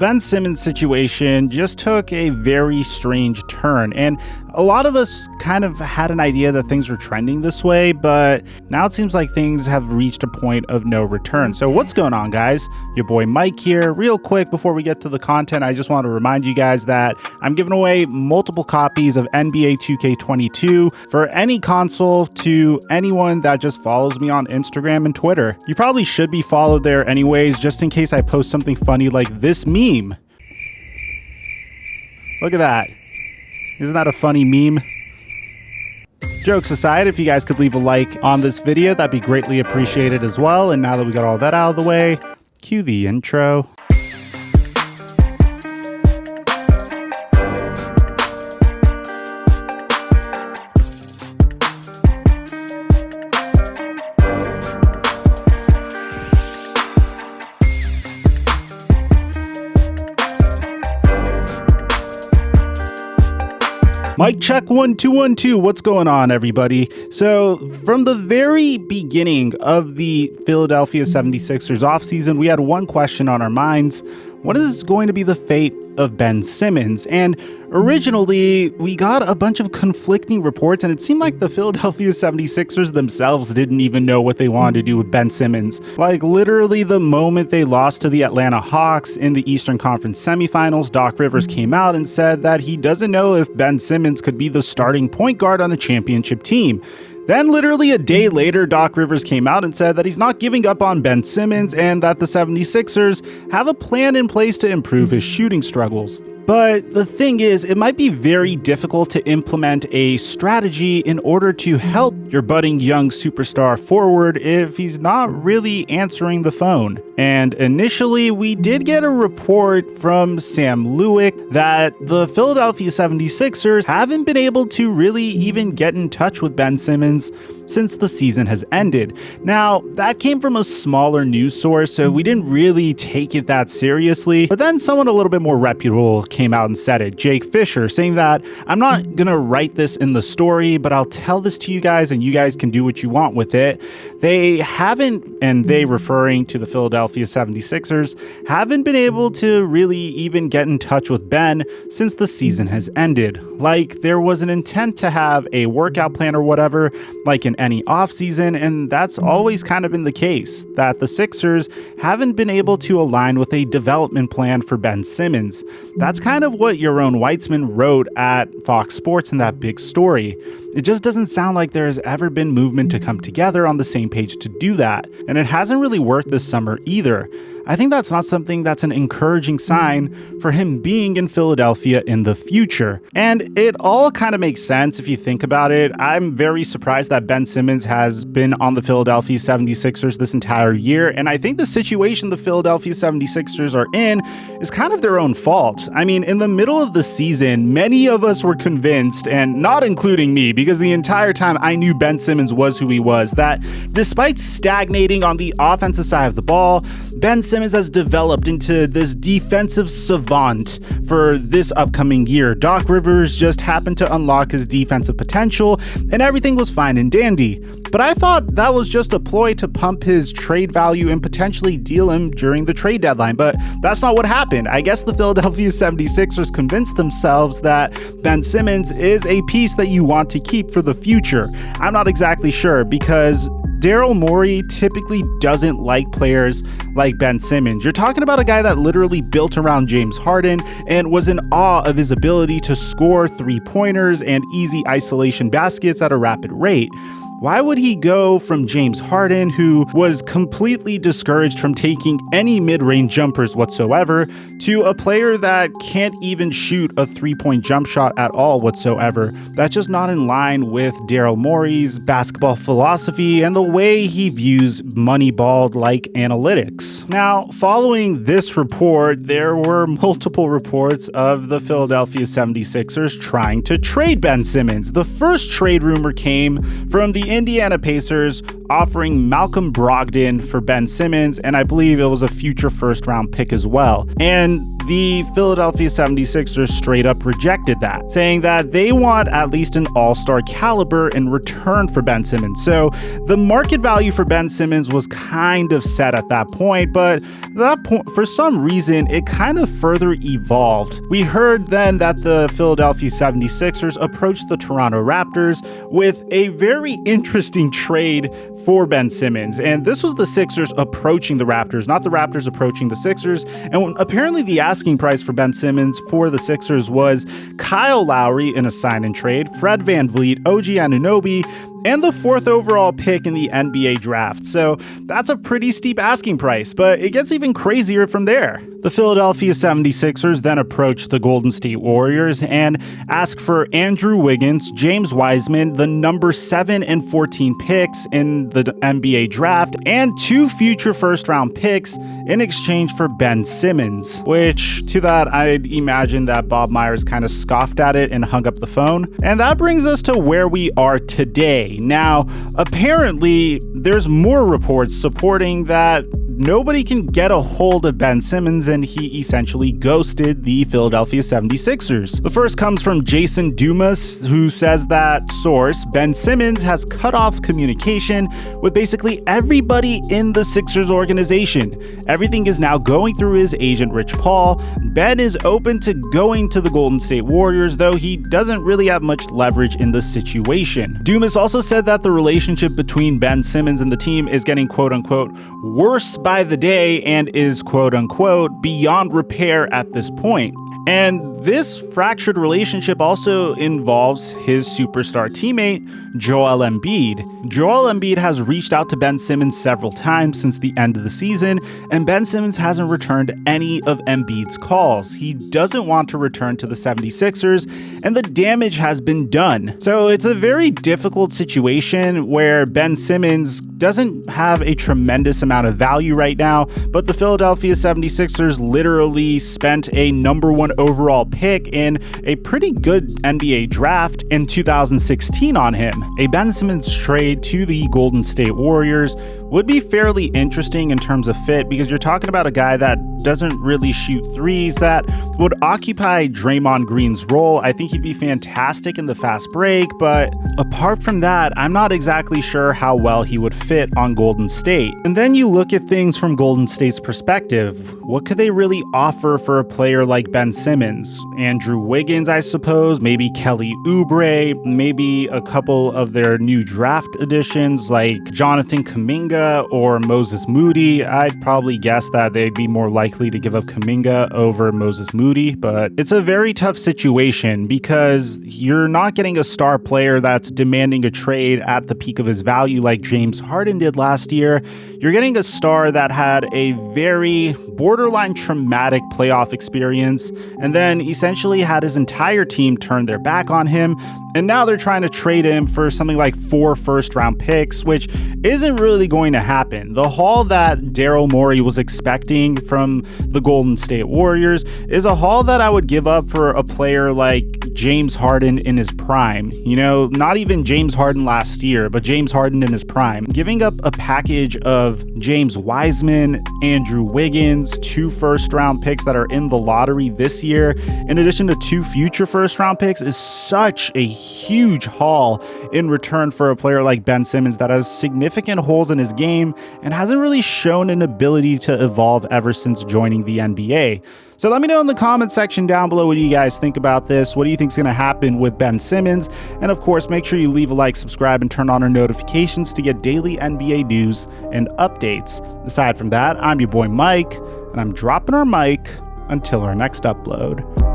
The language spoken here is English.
Ben Simmons' situation just took a very strange turn, and a lot of us kind of had an idea that things were trending this way, but now it seems like things have reached a point of no return. So what's going on, guys? Your boy Mike here. Real quick, before we get to the content, I just want to remind you guys that I'm giving away multiple copies of NBA 2K22 for any console to anyone that just follows me on Instagram and Twitter. You probably should be followed there anyways, just in case I post something funny like this meme. Look at that. Isn't that a funny meme? Jokes aside, if you guys could leave a like on this video, that'd be greatly appreciated as well. And now that we got all that out of the way, cue the intro. Mic check 1 2 1 2. What's going on, everybody? So from the very beginning of the Philadelphia 76ers offseason, we had one question on our minds. What is going to be the fate of Ben Simmons? And originally, we got a bunch of conflicting reports, and it seemed like the Philadelphia 76ers themselves didn't even know what they wanted to do with Ben Simmons. Like, literally the moment they lost to the Atlanta Hawks in the Eastern Conference semifinals, Doc Rivers came out and said that he doesn't know if Ben Simmons could be the starting point guard on the championship team. Then literally a day later, Doc Rivers came out and said that he's not giving up on Ben Simmons and that the 76ers have a plan in place to improve his shooting struggles. But the thing is, it might be very difficult to implement a strategy in order to help your budding young superstar forward if he's not really answering the phone. And initially, we did get a report from Sam Lewick that the Philadelphia 76ers haven't been able to really even get in touch with Ben Simmons since the season has ended. Now, that came from a smaller news source, so we didn't really take it that seriously. But then someone a little bit more reputable came out and said it, Jake Fisher, saying that I'm not gonna write this in the story, but I'll tell this to you guys and you guys can do what you want with it. They haven't, and they referring to the Philadelphia 76ers, haven't been able to really even get in touch with Ben since the season has ended. Like, there was an intent to have a workout plan or whatever, like in any offseason, and that's always kind of been the case, that the Sixers haven't been able to align with a development plan for Ben Simmons. That's kind of what Yaron Weitzman wrote at Fox Sports in that big story. It just doesn't sound like there has ever been movement to come together on the same page to do that, and it hasn't really worked this summer either. I think that's not something that's an encouraging sign for him being in Philadelphia in the future. And it all kind of makes sense if you think about it. I'm very surprised that Ben Simmons has been on the Philadelphia 76ers this entire year, and I think the situation the Philadelphia 76ers are in is kind of their own fault. I mean, in the middle of the season, many of us were convinced, and not including me, because the entire time I knew Ben Simmons was who he was, that despite stagnating on the offensive side of the ball, Ben Simmons has developed into this defensive savant for this upcoming year. Doc Rivers just happened to unlock his defensive potential, and everything was fine and dandy. But I thought that was just a ploy to pump his trade value and potentially deal him during the trade deadline, but that's not what happened. I guess the Philadelphia 76ers convinced themselves that Ben Simmons is a piece that you want to keep for the future. I'm not exactly sure, because Daryl Morey typically doesn't like players like Ben Simmons. You're talking about a guy that literally built around James Harden and was in awe of his ability to score three-pointers and easy isolation baskets at a rapid rate. Why would he go from James Harden, who was completely discouraged from taking any mid-range jumpers whatsoever, to a player that can't even shoot a three-point jump shot at all whatsoever? That's just not in line with Daryl Morey's basketball philosophy and the way he views Moneyball-like analytics. Now, following this report, there were multiple reports of the Philadelphia 76ers trying to trade Ben Simmons. The first trade rumor came from the Indiana Pacers offering Malcolm Brogdon for Ben Simmons, and I believe it was a future first-round pick as well. And the Philadelphia 76ers straight up rejected that, saying that they want at least an all-star caliber in return for Ben Simmons. So the market value for Ben Simmons was kind of set at that point, but that point, for some reason, it kind of further evolved. We heard then that the Philadelphia 76ers approached the Toronto Raptors with a very interesting trade for Ben Simmons. And this was the Sixers approaching the Raptors, not the Raptors approaching the Sixers. And apparently the asking price for Ben Simmons for the Sixers was Kyle Lowry in a sign and trade, Fred VanVleet, OG Anunoby, and the 4th overall pick in the NBA draft. So that's a pretty steep asking price, but it gets even crazier from there. The Philadelphia 76ers then approached the Golden State Warriors and asked for Andrew Wiggins, James Wiseman, the number 7 and 14 picks in the NBA draft, and 2 future first-round picks in exchange for Ben Simmons, which to that, I'd imagine that Bob Myers kind of scoffed at it and hung up the phone. And that brings us to where we are today. Now, apparently, there's more reports supporting that nobody can get a hold of Ben Simmons, and he essentially ghosted the Philadelphia 76ers. The first comes from Jason Dumas, who says that, source, Ben Simmons has cut off communication with basically everybody in the Sixers organization. Everything is now going through his agent, Rich Paul. Ben is open to going to the Golden State Warriors, though he doesn't really have much leverage in the situation. Dumas also said that the relationship between Ben Simmons and the team is getting quote-unquote worse by the day and is quote-unquote beyond repair at this point. And this fractured relationship also involves his superstar teammate, Joel Embiid. Joel Embiid has reached out to Ben Simmons several times since the end of the season, and Ben Simmons hasn't returned any of Embiid's calls. He doesn't want to return to the 76ers, and the damage has been done. So it's a very difficult situation where Ben Simmons doesn't have a tremendous amount of value right now, but the Philadelphia 76ers literally spent a number 1 overall pick in a pretty good NBA draft in 2016 on him. A Ben Simmons trade to the Golden State Warriors would be fairly interesting in terms of fit, because you're talking about a guy that doesn't really shoot threes, that would occupy Draymond Green's role. I think he'd be fantastic in the fast break, but apart from that, I'm not exactly sure how well he would fit on Golden State. And then you look at things from Golden State's perspective. What could they really offer for a player like Ben Simmons? Andrew Wiggins, I suppose, maybe Kelly Oubre, maybe a couple of their new draft additions like Jonathan Kuminga or Moses Moody. I'd probably guess that they'd be more likely to give up Kuminga over Moses Moody, but it's a very tough situation because you're not getting a star player that's demanding a trade at the peak of his value like James Harden did last year. You're getting a star that had a very borderline traumatic playoff experience and then essentially had his entire team turn their back on him. And now they're trying to trade him for something like 4 first-round picks, which isn't really going to happen. The haul that Daryl Morey was expecting from the Golden State Warriors is a haul that I would give up for a player like James Harden in his prime. You know, not even James Harden last year, but James Harden in his prime. Giving up a package of James Wiseman, Andrew Wiggins, 2 first-round picks that are in the lottery this year, in addition to 2 future first-round picks, is such a huge haul in return for a player like Ben Simmons that has significant holes in his game and hasn't really shown an ability to evolve ever since joining the NBA. So let me know in the comment section down below what you guys think about this. What do you think is going to happen with Ben Simmons? And of course, make sure you leave a like, subscribe, and turn on our notifications to get daily NBA news and updates. Aside from that, I'm your boy Mike, and I'm dropping our mic until our next upload.